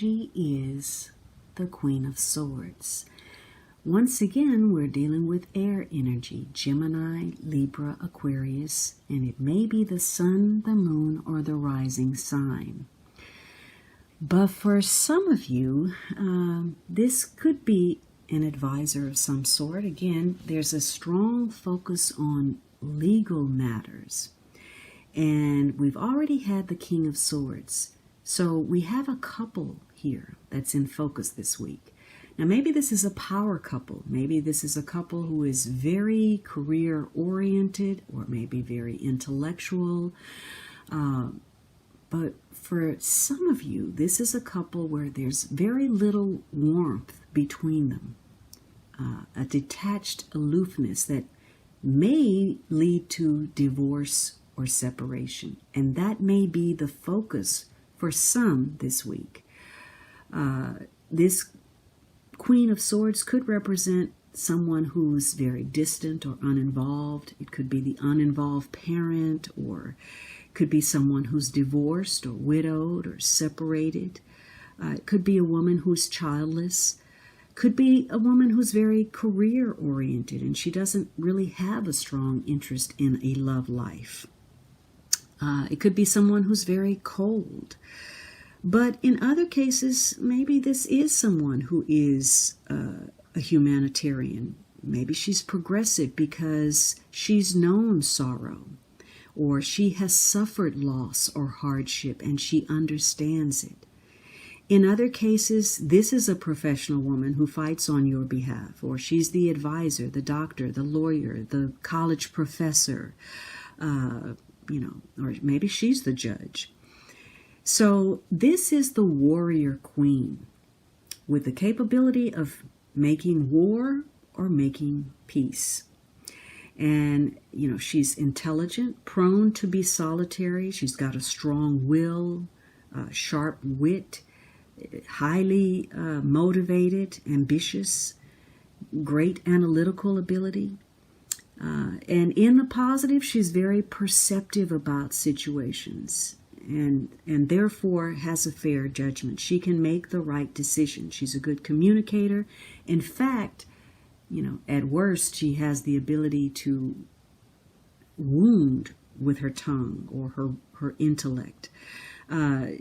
energy is the Queen of Swords. Once again, we're dealing with air energy, Gemini, Libra, Aquarius, and it may be the sun, the moon, or the rising sign. But for some of you, this could be an advisor of some sort. Again, there's a strong focus on legal matters. And we've already had the King of Swords. So we have a couple here that's in focus this week. Now, maybe this is a power couple. Maybe this is a couple who is very career-oriented or maybe very intellectual. But for some of you, this is a couple where there's very little warmth between them. A detached aloofness that may lead to divorce or separation. And that may be the focus for some this week. This Queen of Swords could represent someone who's very distant or uninvolved. It could be the uninvolved parent, or could be someone who's divorced or widowed or separated. It could be a woman who's childless. Could be a woman who's very career-oriented and she doesn't really have a strong interest in a love life. It could be someone who's very cold. But in other cases, maybe this is someone who is a humanitarian. Maybe she's progressive because she's known sorrow, or she has suffered loss or hardship and she understands it. In other cases, this is a professional woman who fights on your behalf, or she's the advisor, the doctor, the lawyer, the college professor, or maybe she's the judge. So this is the warrior queen with the capability of making war or making peace. And, she's intelligent, prone to be solitary. She's got a strong will, sharp wit, highly motivated, ambitious, great analytical ability. And in the positive, she's very perceptive about situations and therefore has a fair judgment. She can make the right decision. She's a good communicator. In fact, at worst, she has the ability to wound with her tongue or her intellect.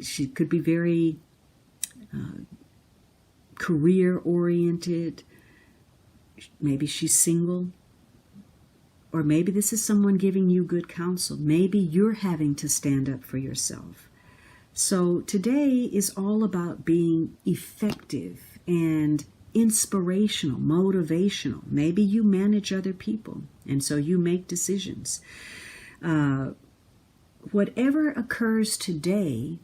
She could be very career-oriented. Maybe she's single. Or maybe this is someone giving you good counsel. Maybe you're having to stand up for yourself. So today is all about being effective and inspirational, motivational. Maybe you manage other people, and so you make decisions. Whatever occurs today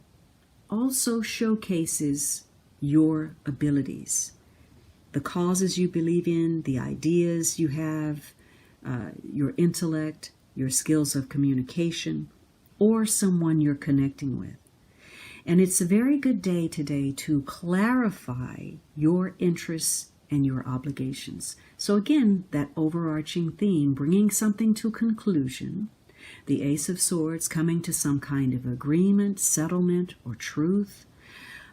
also showcases your abilities, the causes you believe in, the ideas you have, your intellect, your skills of communication, or someone you're connecting with. And it's a very good day today to clarify your interests and your obligations. So again, that overarching theme, bringing something to conclusion, the Ace of Swords coming to some kind of agreement, settlement, or truth,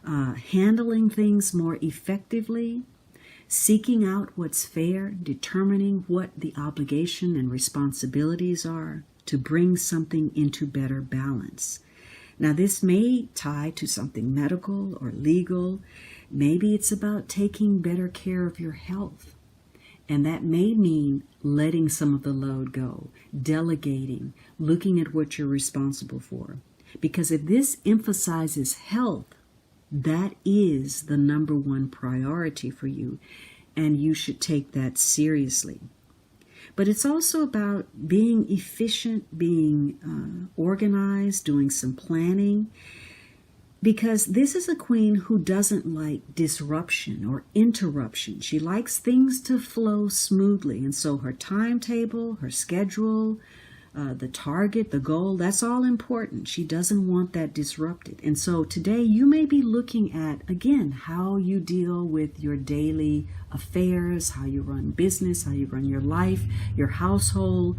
handling things more effectively, seeking out what's fair, determining what the obligation and responsibilities are to bring something into better balance. Now, this may tie to something medical or legal. Maybe it's about taking better care of your health. And that may mean letting some of the load go, delegating, looking at what you're responsible for. Because if this emphasizes health, that is the number one priority for you, and you should take that seriously. But it's also about being efficient, being organized, doing some planning, because this is a queen who doesn't like disruption or interruption. She likes things to flow smoothly, and so her timetable, her schedule, the target, the goal, that's all important. She doesn't want that disrupted. And so today you may be looking at, again, how you deal with your daily affairs, how you run business, how you run your life, your household,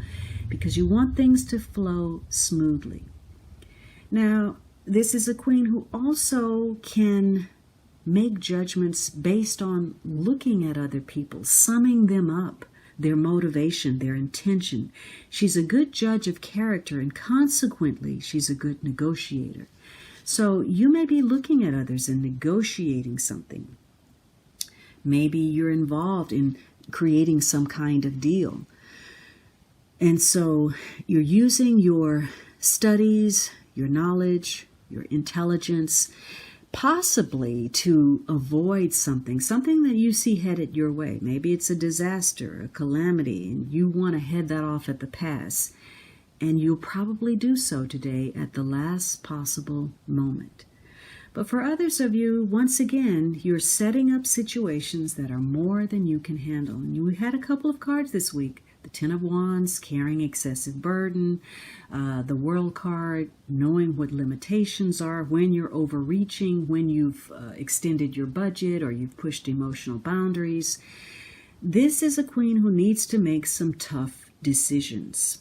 because you want things to flow smoothly. Now, this is a queen who also can make judgments based on looking at other people, summing them up, their motivation, their intention. She's a good judge of character, and consequently, she's a good negotiator. So you may be looking at others and negotiating something. Maybe you're involved in creating some kind of deal. And so you're using your studies, your knowledge, your intelligence, possibly to avoid something that you see headed your way. Maybe it's a disaster, a calamity, and you want to head that off at the pass. And you'll probably do so today at the last possible moment. But for others of you, once again, you're setting up situations that are more than you can handle. And we had a couple of cards this week. The Ten of Wands, carrying excessive burden. The World card, knowing what limitations are, when you're overreaching, when you've extended your budget or you've pushed emotional boundaries. This is a queen who needs to make some tough decisions.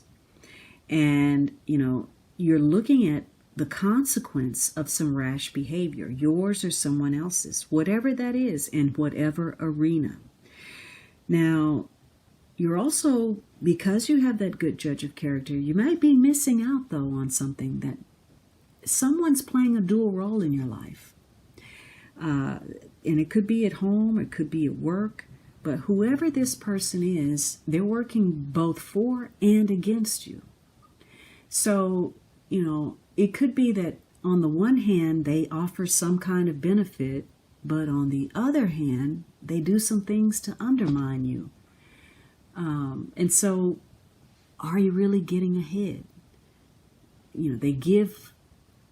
And, you're looking at the consequence of some rash behavior, yours or someone else's, whatever that is, in whatever arena. Now, you're also, because you have that good judge of character, you might be missing out, though, on something that someone's playing a dual role in your life. And it could be at home, it could be at work, but whoever this person is, they're working both for and against you. So, it could be that on the one hand, they offer some kind of benefit, but on the other hand, they do some things to undermine you. And so, are you really getting ahead? They give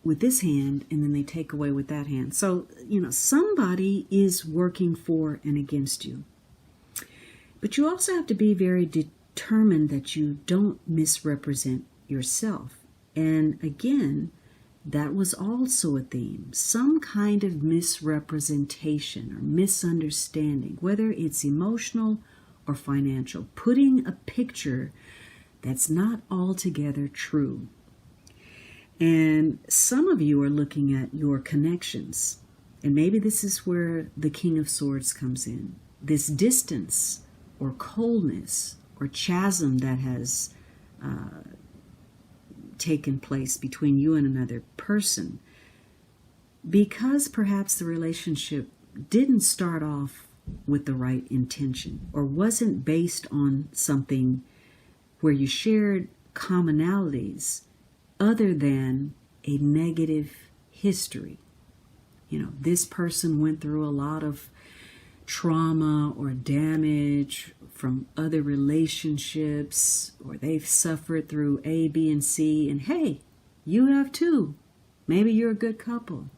with this hand and then they take away with that hand. So, somebody is working for and against you. But you also have to be very determined that you don't misrepresent yourself. And again, that was also a theme. Some kind of misrepresentation or misunderstanding, whether it's emotional or financial, putting a picture that's not altogether true. And some of you are looking at your connections, and maybe this is where the King of Swords comes in. This distance or coldness or chasm that has taken place between you and another person, because perhaps the relationship didn't start off with the right intention or wasn't based on something where you shared commonalities other than a negative history. This person went through a lot of trauma or damage from other relationships, or they've suffered through A, B, and C, and hey, you have too. Maybe you're a good couple.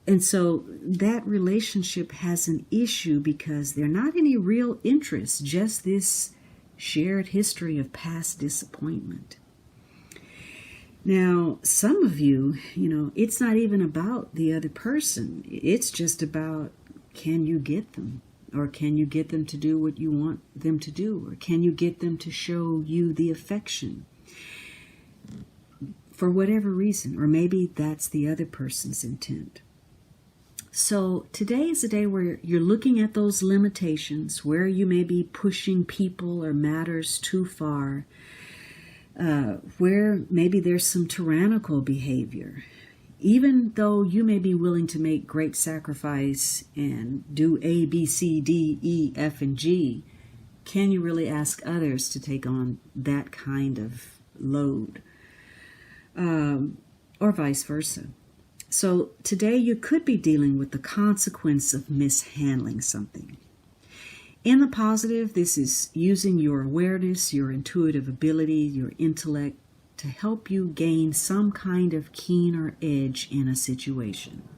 And so that relationship has an issue because they're not any real interest, just this shared history of past disappointment. Now, some of you, it's not even about the other person. It's just about, can you get them? Or can you get them to do what you want them to do? Or can you get them to show you the affection? For whatever reason. Or maybe that's the other person's intent. So today is a day where you're looking at those limitations, where you may be pushing people or matters too far, where maybe there's some tyrannical behavior. Even though you may be willing to make great sacrifice and do A, B, C, D, E, F, and G, can you really ask others to take on that kind of load? Or vice versa. So today you could be dealing with the consequence of mishandling something. In the positive, this is using your awareness, your intuitive ability, your intellect to help you gain some kind of keener edge in a situation.